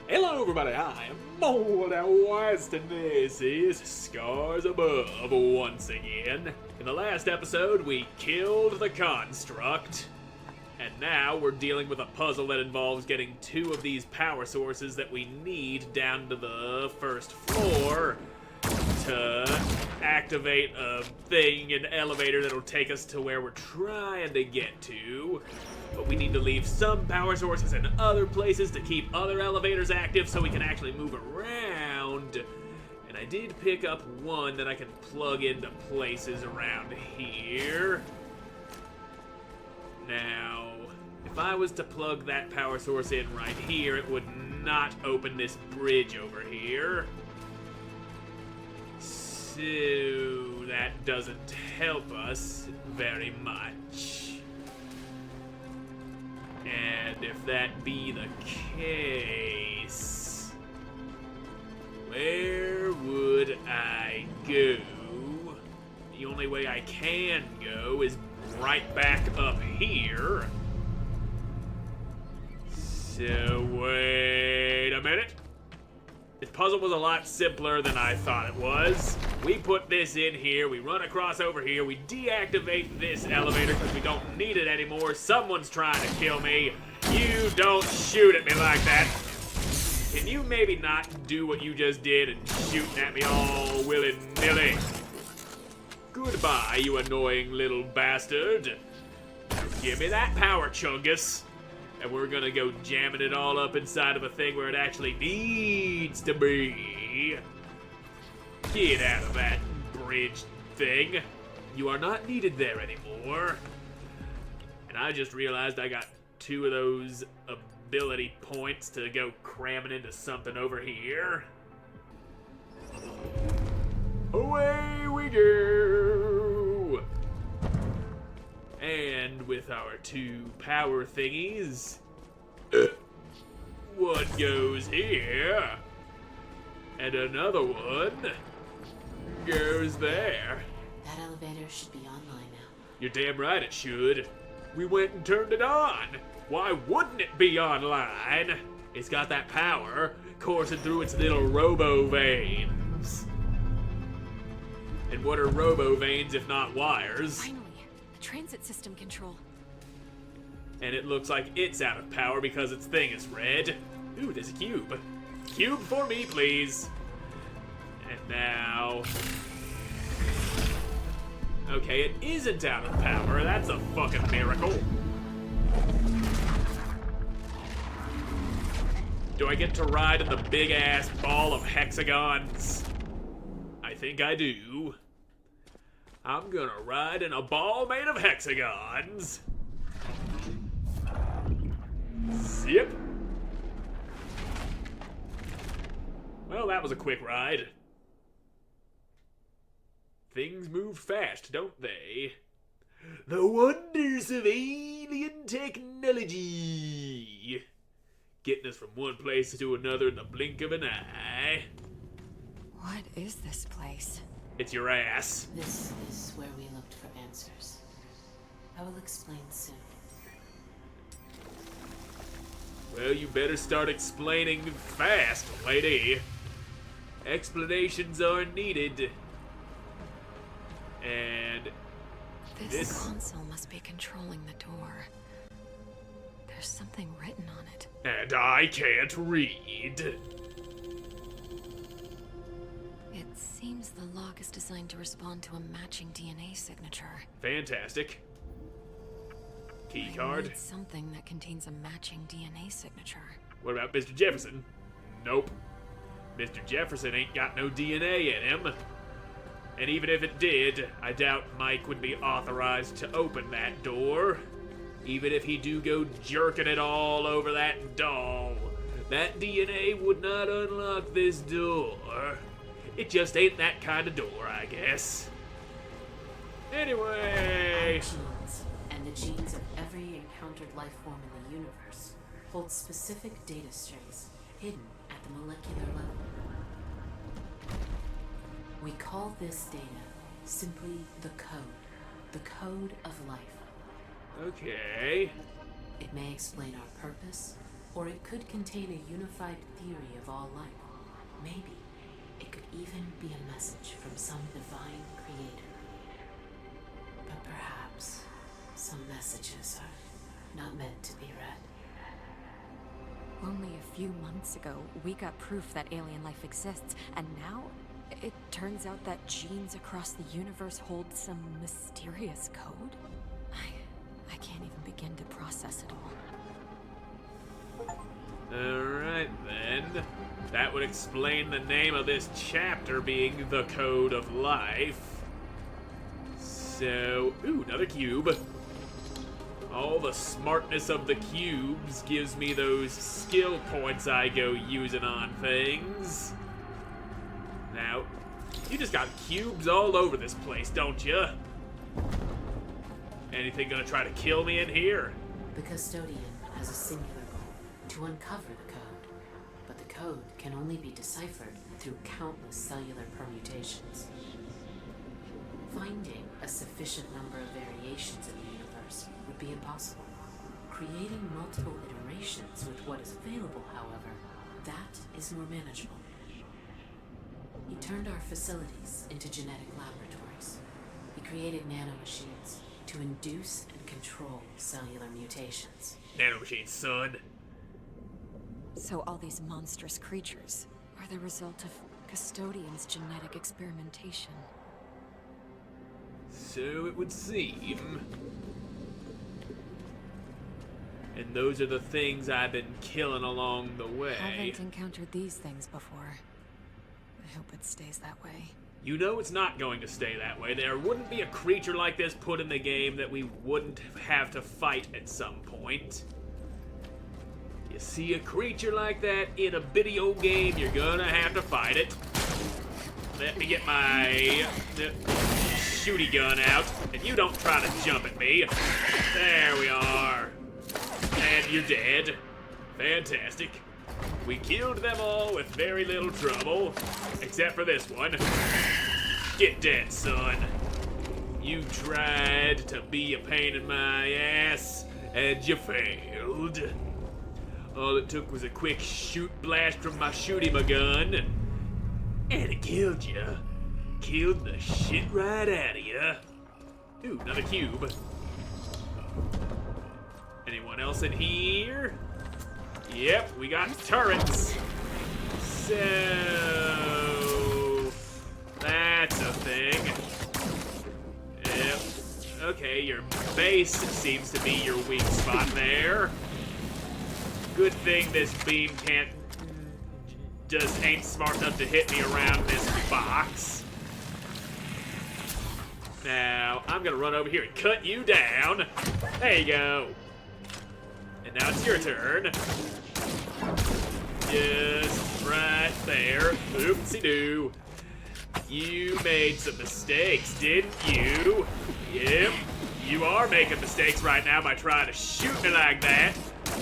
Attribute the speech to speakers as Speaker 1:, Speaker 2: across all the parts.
Speaker 1: Hello everybody, I am Moldy West and this is Scars Above once again. In the last episode we killed the construct, and now we're dealing with a puzzle that involves getting two of these power sources that we need down to the first floor to activate a thing, an elevator that'll take us to where we're trying to get to. But we need to leave some power sources in other places to keep other elevators active so we can actually move around. And I did pick up one that I can plug into places around here. Now, if I was to plug that power source in right here, it would not open this bridge over here. So that doesn't help us very much. And if that be the case, where would I go? The only way I can go is right back up here. So wait a minute. This puzzle was a lot simpler than I thought it was. We put this in here, we run across over here, we deactivate this elevator because we don't need it anymore. Someone's trying to kill me. You don't shoot at me like that. Can you maybe not do what you just did and shooting at me all willy-nilly? Goodbye, you annoying little bastard. Give me that power, Chungus. And we're gonna go jamming it all up inside of a thing where it actually needs to be. Get out of that bridge thing. You are not needed there anymore. And I just realized I got two of those ability points to go cramming into something over here. Away we go! And with our two power thingies, one goes here, and another one goes there.
Speaker 2: That elevator should be online now.
Speaker 1: You're damn right it should. We went and turned it on. Why wouldn't it be online? It's got that power coursing through its little robo veins. And what are robo veins if not wires?
Speaker 3: Finally, the transit system control.
Speaker 1: And it looks like it's out of power because its thing is red. Ooh, there's a cube. Cube for me, please. And now... Okay, it isn't out of power. That's a fucking miracle. Do I get to ride in the big-ass ball of hexagons? I think I do. I'm gonna ride in a ball made of hexagons. Zip. Well, that was a quick ride. Things move fast, don't they? The wonders of alien technology. Getting us from one place to another in the blink of an eye.
Speaker 3: What is this place?
Speaker 1: It's your ass.
Speaker 2: This is where we looked for answers. I will explain soon.
Speaker 1: Well, you better start explaining fast, lady. Explanations are needed. And
Speaker 3: This console must be controlling the door. There's something written on it.
Speaker 1: And I can't read.
Speaker 3: It seems the lock is designed to respond to a matching DNA signature.
Speaker 1: Fantastic. Key
Speaker 3: I
Speaker 1: card.
Speaker 3: need something that contains a matching DNA signature.
Speaker 1: What about Mr. Jefferson? Nope. Mr. Jefferson ain't got no DNA in him. And even if it did, I doubt Mike would be authorized to open that door. Even if he do go jerking it all over that doll, that DNA would not unlock this door. It just ain't that kind of door, I guess. Anyway...
Speaker 2: Our genes, and the genes of every encountered life form in the universe, hold specific data strings hidden at the molecular level. We call this data simply the code of life.
Speaker 1: Okay.
Speaker 2: It may explain our purpose, Or it could contain a unified theory of all life. Maybe it could even be a message from some divine creator. But perhaps some messages are not meant to be read.
Speaker 3: Only a few months ago, we got proof that alien life exists, and now it turns out that genes across the universe hold some mysterious code? I can't even begin to process it all.
Speaker 1: Alright then. That would explain the name of this chapter being The Code of Life. So, ooh, another cube. All the smartness of the cubes gives me those skill points I go using on things. Now, you just got cubes all over this place, don't you? Anything gonna try to kill me in here?
Speaker 2: The custodian has a singular goal: to uncover the code. But the code can only be deciphered through countless cellular permutations. Finding a sufficient number of variations in the universe would be impossible. Creating multiple iterations with what is available, however, that is more manageable. He turned our facilities into genetic laboratories. He created nanomachines to induce and control cellular mutations.
Speaker 1: Nanomachine, son.
Speaker 3: So all these monstrous creatures are the result of Custodian's genetic experimentation.
Speaker 1: So it would seem. And those are the things I've been killing along the way.
Speaker 3: Haven't encountered these things before. I hope it stays that way.
Speaker 1: You know it's not going to stay that way. There wouldn't be a creature like this put in the game that we wouldn't have to fight at some point. You see a creature like that in a video game, you're gonna have to fight it. Let me get my shooty gun out, and you don't try to jump at me. There we are. And you're dead. Fantastic. We killed them all with very little trouble, except for this one. Get dead, son. You tried to be a pain in my ass, and you failed. All it took was a quick shoot blast from my shooty-my-gun, and it killed you. Killed the shit right out of you. Ooh, another cube. Anyone else in here? Yep, we got turrets. So that's a thing. Yep. Okay, your base seems to be your weak spot there. Good thing this beam just ain't smart enough to hit me around this box. Now, I'm gonna run over here and cut you down. There you go. And now it's your turn. Just right there. Oopsie-doo. You made some mistakes, didn't you? Yep. You are making mistakes right now by trying to shoot me like that.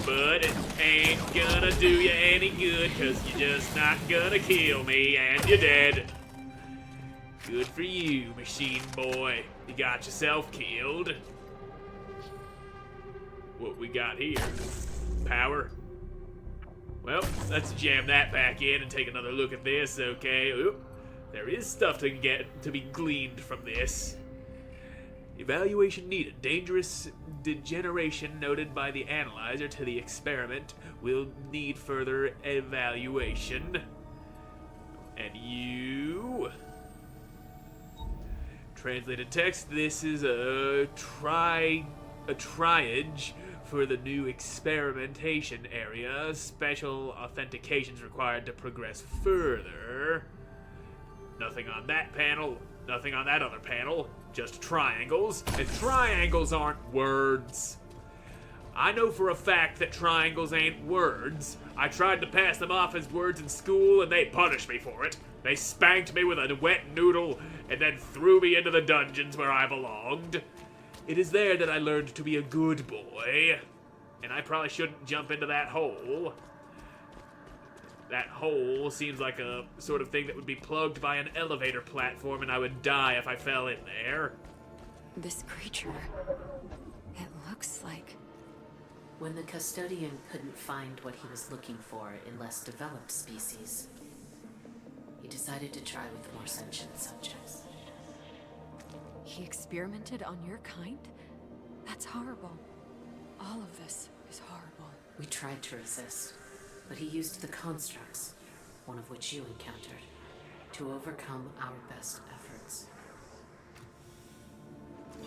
Speaker 1: But it ain't gonna do you any good, cause you're just not gonna kill me, and you're dead. Good for you, machine boy. You got yourself killed. What we got here? Power. Well, let's jam that back in and take another look at this, okay? Oop. There is stuff to be gleaned from this. Evaluation needed. Dangerous degeneration noted by the analyzer to the experiment will need further evaluation. And you... Translated text, this is a triage for the new experimentation area. Special authentications required to progress further. Nothing on that panel, nothing on that other panel, just triangles, and triangles aren't words. I know for a fact that triangles ain't words. I tried to pass them off as words in school and they punished me for it. They spanked me with a wet noodle and then threw me into the dungeons where I belonged. It is there that I learned to be a good boy. And I probably shouldn't jump into that hole. That hole seems like a sort of thing that would be plugged by an elevator platform and I would die if I fell in there.
Speaker 3: This creature, it looks like
Speaker 2: When the custodian couldn't find what he was looking for in less developed species, he decided to try with more sentient subjects.
Speaker 3: He experimented on your kind? That's horrible. All of this is horrible.
Speaker 2: We tried to resist, but he used the constructs, one of which you encountered, to overcome our best efforts.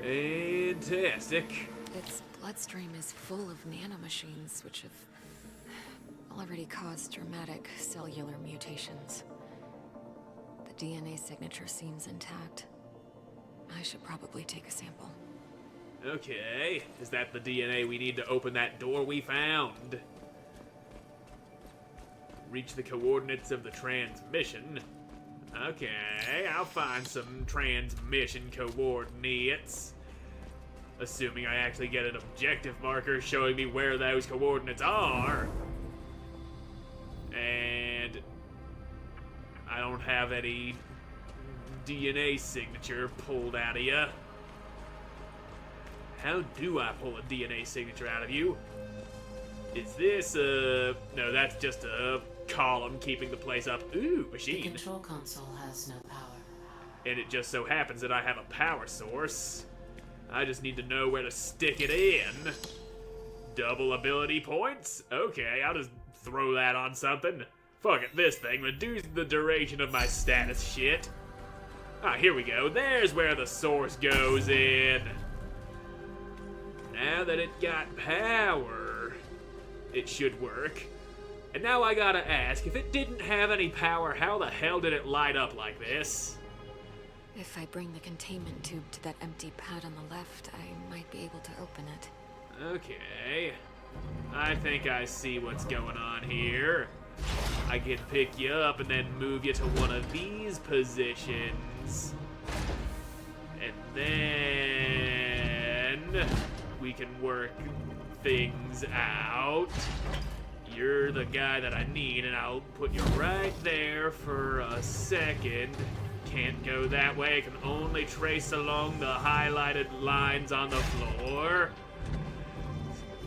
Speaker 1: Fantastic.
Speaker 3: Its bloodstream is full of nanomachines, which have already caused dramatic cellular mutations. The DNA signature seems intact. I should probably take a sample.
Speaker 1: Okay, is that the DNA we need to open that door we found? Reach the coordinates of the transmission. Okay, I'll find some transmission coordinates. Assuming I actually get an objective marker showing me where those coordinates are. And I don't have any DNA signature pulled out of you. How do I pull a DNA signature out of you? Is this no, that's just a column keeping the place up. Ooh,
Speaker 2: The
Speaker 1: machine.
Speaker 2: control console has no power.
Speaker 1: And it just so happens that I have a power source. I just need to know where to stick it in. Double ability points? Okay, I'll just throw that on something. Fuck it, this thing reduces the duration of my status shit. Ah, here we go. There's where the source goes in. Now that it got power, it should work. And now I gotta ask, if it didn't have any power, how the hell did it light up like this?
Speaker 3: If I bring the containment tube to that empty pad on the left, I might be able to open it.
Speaker 1: Okay. I think I see what's going on here. I can pick you up and then move you to one of these positions. And then we can work things out. You're the guy that I need, and I'll put you right there for a second. Can't go that way, I can only trace along the highlighted lines on the floor.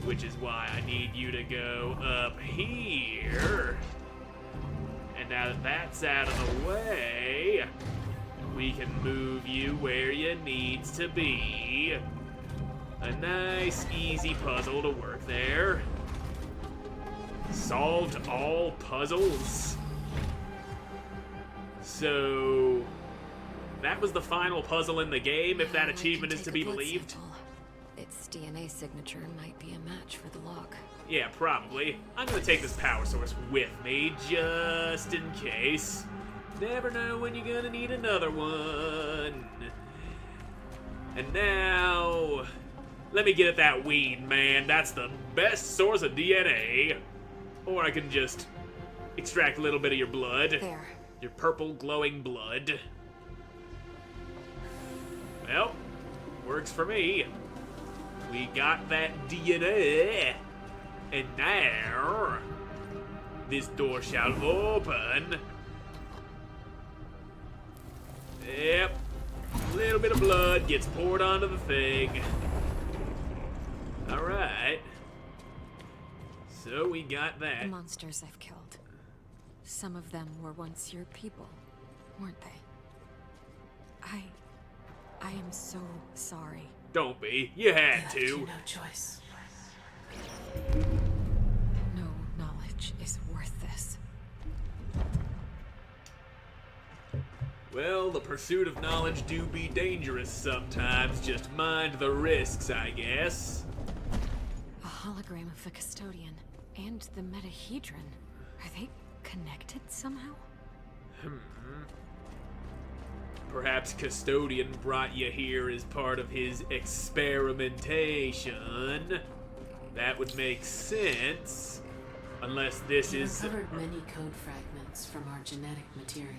Speaker 1: Which is why I need you to go up here. And now that that's out of the way, we can move you where you needs to be. A nice, easy puzzle to work there. Solved all puzzles. So, that was the final puzzle in the game, if that
Speaker 3: I can
Speaker 1: achievement is
Speaker 3: take
Speaker 1: to
Speaker 3: a
Speaker 1: be
Speaker 3: blood
Speaker 1: believed.
Speaker 3: sample. Its DNA signature might be a match for the lock.
Speaker 1: Yeah, probably. I'm gonna take this power source with me, just in case. Never know when you're gonna need another one. And now, let me get at that weed, man. That's the best source of DNA. Or I can just extract a little bit of your blood.
Speaker 3: There.
Speaker 1: Your purple glowing blood. Well, works for me. We got that DNA. And now, this door shall open. Yep. A little bit of blood gets poured onto the thing. Alright. So we got that.
Speaker 3: The monsters I've killed. Some of them were once your people, weren't they? I am so sorry.
Speaker 1: Don't be. You had
Speaker 2: Left you
Speaker 1: to.
Speaker 2: no choice.
Speaker 3: No knowledge is worth this.
Speaker 1: Well, the pursuit of knowledge do be dangerous sometimes. Just mind the risks, I guess.
Speaker 3: A hologram of the custodian and the metahedron. Are they connected somehow?
Speaker 1: Perhaps Custodian brought you here as part of his experimentation. That would make sense. Unless this
Speaker 2: We
Speaker 1: is...
Speaker 2: recovered many code fragments from our genetic material.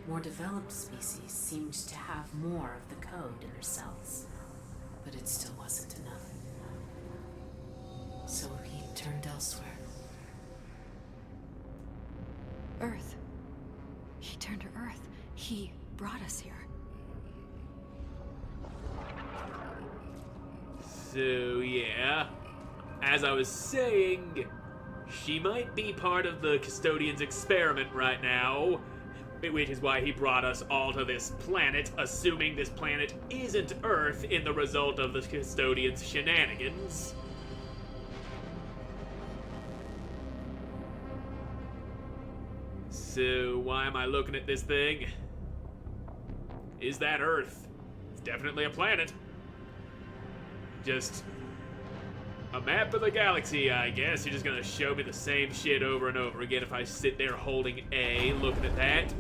Speaker 2: More developed species seemed to have more of the code in their cells, but it still wasn't enough. So he turned elsewhere.
Speaker 3: Earth. He turned to Earth. He brought us here.
Speaker 1: So, yeah. as I was saying, she might be part of the Custodian's experiment right now, which is why he brought us all to this planet, assuming this planet isn't Earth in the result of the Custodian's shenanigans. So, why am I looking at this thing? Is that Earth? It's definitely a planet. Just a map of the galaxy, I guess. You're just gonna show me the same shit over and over again if I sit there holding A, looking at that.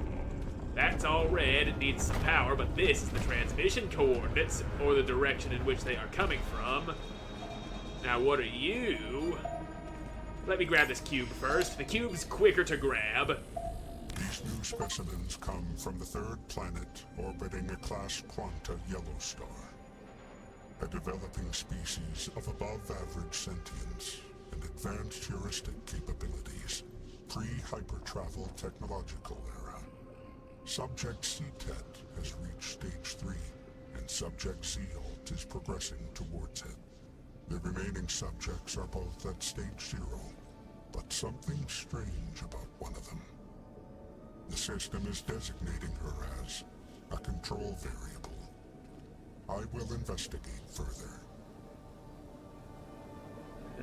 Speaker 1: That's all red, it needs some power, but this is the transmission coordinates, or the direction in which they are coming from. Now, what are you? Let me grab this cube first. The cube's quicker to grab.
Speaker 4: These new specimens come from the third planet orbiting a class Quanta yellow star. A developing species of above-average sentience and advanced heuristic capabilities. Pre-hypertravel technological era. Subject C-Tet has reached stage 3, and Subject C-Alt is progressing towards it. The remaining subjects are both at stage 0, but something strange about one of them. The system is designating her as a control variable. I will investigate further.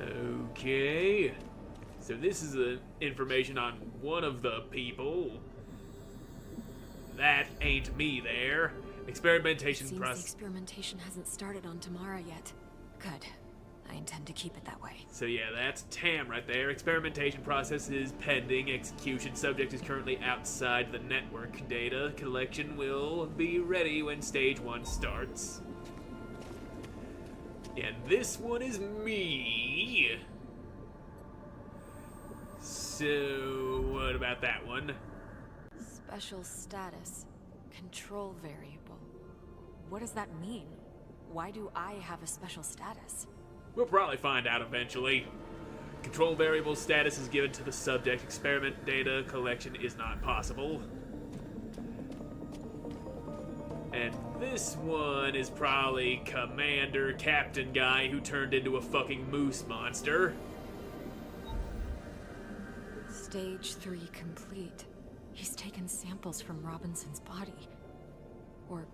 Speaker 1: Okay. So this is the information on one of the people. That ain't me there. Experimentation
Speaker 3: Seems the
Speaker 1: process.
Speaker 3: experimentation hasn't started on Tamara yet. Good. I intend to keep it that way.
Speaker 1: So yeah, that's Tam right there. Experimentation process is pending. Execution subject is currently outside the network. Data collection will be ready when stage 1 starts. And this one is me. So what about that one?
Speaker 3: Special status. Control variable. What does that mean? Why do I have a special status?
Speaker 1: We'll probably find out eventually. Control variable status is given to the subject. Experiment data collection is not possible. And this one is probably Commander Captain guy who turned into a fucking moose monster.
Speaker 3: Stage 3 complete. He's taken samples from Robinson's body. Or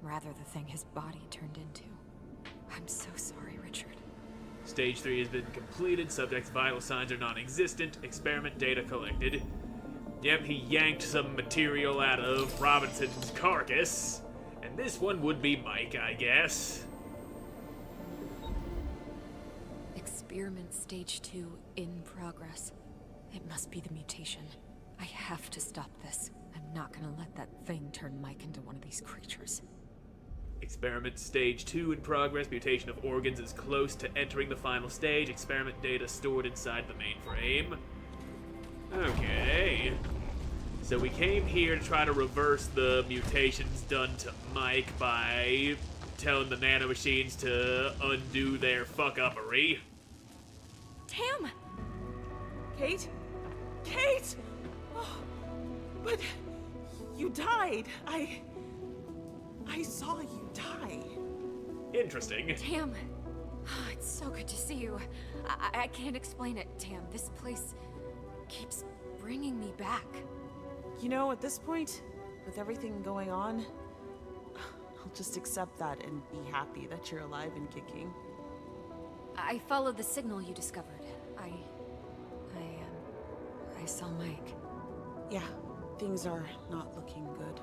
Speaker 3: rather, the thing his body turned into. I'm so sorry, Richard.
Speaker 1: Stage 3 has been completed. Subject's vital signs are non-existent. Experiment data collected. Yep, he yanked some material out of Robinson's carcass. And this one would be Mike, I guess.
Speaker 3: Experiment stage 2 in progress. It must be the mutation. I have to stop this. I'm not gonna let that thing turn Mike into one of these creatures.
Speaker 1: Experiment stage 2 in progress. Mutation of organs is close to entering the final stage. Experiment data stored inside the mainframe. Okay. So we came here to try to reverse the mutations done to Mike by telling the nanomachines to undo their fuck-uppery.
Speaker 3: Tam!
Speaker 5: Kate? Kate! Oh, but you died. I saw you die.
Speaker 1: Interesting.
Speaker 3: Tam! Oh, it's so good to see you. I can't explain it, Tam. This place keeps bringing me back.
Speaker 5: You know, at this point, with everything going on, I'll just accept that and be happy that you're alive and kicking.
Speaker 3: I followed the signal you discovered. I saw Mike.
Speaker 5: Yeah, things are not looking good.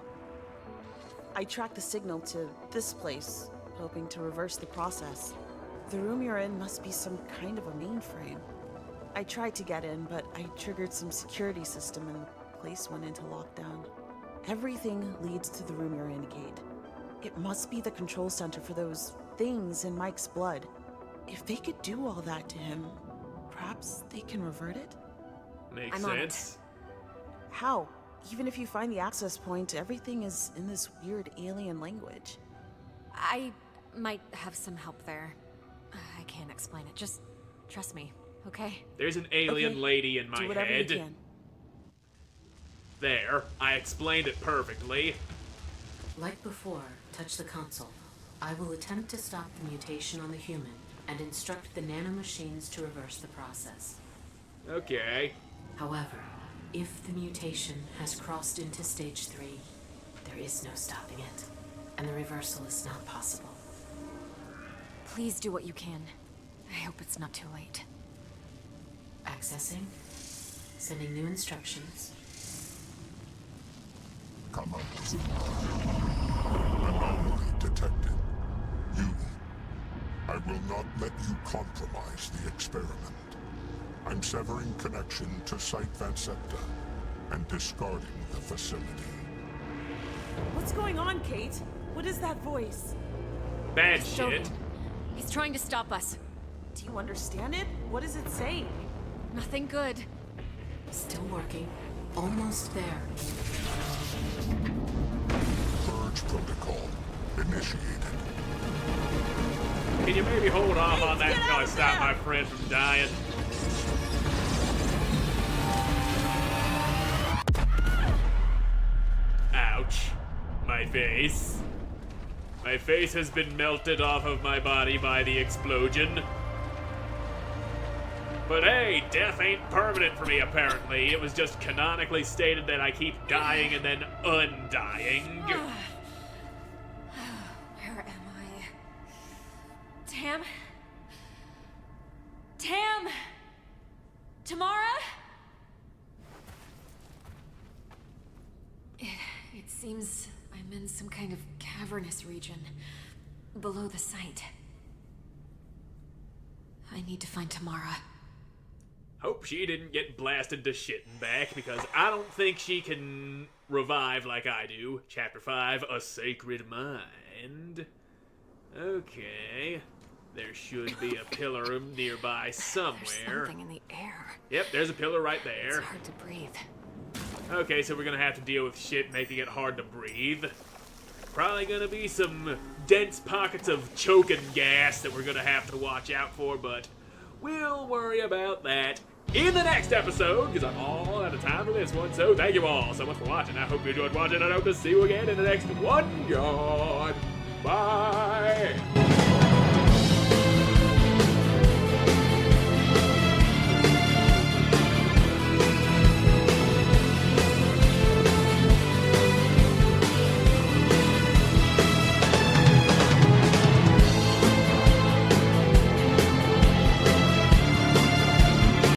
Speaker 5: I tracked the signal to this place, hoping to reverse the process. The room you're in must be some kind of a mainframe. I tried to get in, but I triggered some security system and the place went into lockdown. Everything leads to the room you're in, Kate. It must be the control center for those things in Mike's blood. If they could do all that to him, perhaps they can revert it?
Speaker 1: Makes
Speaker 3: I'm on it.
Speaker 1: sense.
Speaker 5: How? Even if you find the access point, everything is in this weird alien language.
Speaker 3: I might have some help there. I can't explain it. Just trust me, okay?
Speaker 1: There's an alien
Speaker 5: Okay,
Speaker 1: lady in my
Speaker 5: do whatever
Speaker 1: head.
Speaker 5: you can.
Speaker 1: There. I explained it perfectly.
Speaker 2: Like before, touch the console. I will attempt to stop the mutation on the human and instruct the nanomachines to reverse the process.
Speaker 1: Okay.
Speaker 2: However, if the mutation has crossed into stage 3, there is no stopping it, and the reversal is not possible.
Speaker 3: Please do what you can. I hope it's not too late.
Speaker 2: Accessing. Sending new instructions.
Speaker 4: Come out. Anomaly detected. You. I will not let you compromise the experiment. I'm severing connection to Site Vansepta and discarding the facility.
Speaker 5: What's going on, Kate? What is that voice?
Speaker 1: Bad
Speaker 3: Stoken.
Speaker 1: shit.
Speaker 3: He's trying to stop us.
Speaker 5: Do you understand it? What does it say?
Speaker 3: Nothing good.
Speaker 2: Still working. Almost there.
Speaker 4: Purge protocol initiated.
Speaker 1: Can you maybe hold off on that
Speaker 5: Get
Speaker 1: until
Speaker 5: out
Speaker 1: I
Speaker 5: of
Speaker 1: stop
Speaker 5: there!
Speaker 1: my friend from dying? Ouch. My face. My face has been melted off of my body by the explosion. But hey, death ain't permanent for me apparently. It was just canonically stated that I keep dying and then undying.
Speaker 3: Where am I? Tam? Tam? Tamara? It seems I'm in some kind of cavernous region below the site. I need to find Tamara.
Speaker 1: Hope she didn't get blasted to shit and back, because I don't think she can revive like I do. Chapter 5, A Sacred Mind. Okay. There should be a pillar nearby
Speaker 3: There's
Speaker 1: somewhere.
Speaker 3: something in the air.
Speaker 1: Yep, there's a pillar right
Speaker 3: It's
Speaker 1: there.
Speaker 3: hard to breathe.
Speaker 1: Okay, so we're gonna have to deal with shit making it hard to breathe. Probably gonna be some dense pockets of choking gas that we're gonna have to watch out for, but we'll worry about that in the next episode, because I'm all out of time for this one. So thank you all so much for watching. I hope you enjoyed watching, and I hope to see you again in the next one. God.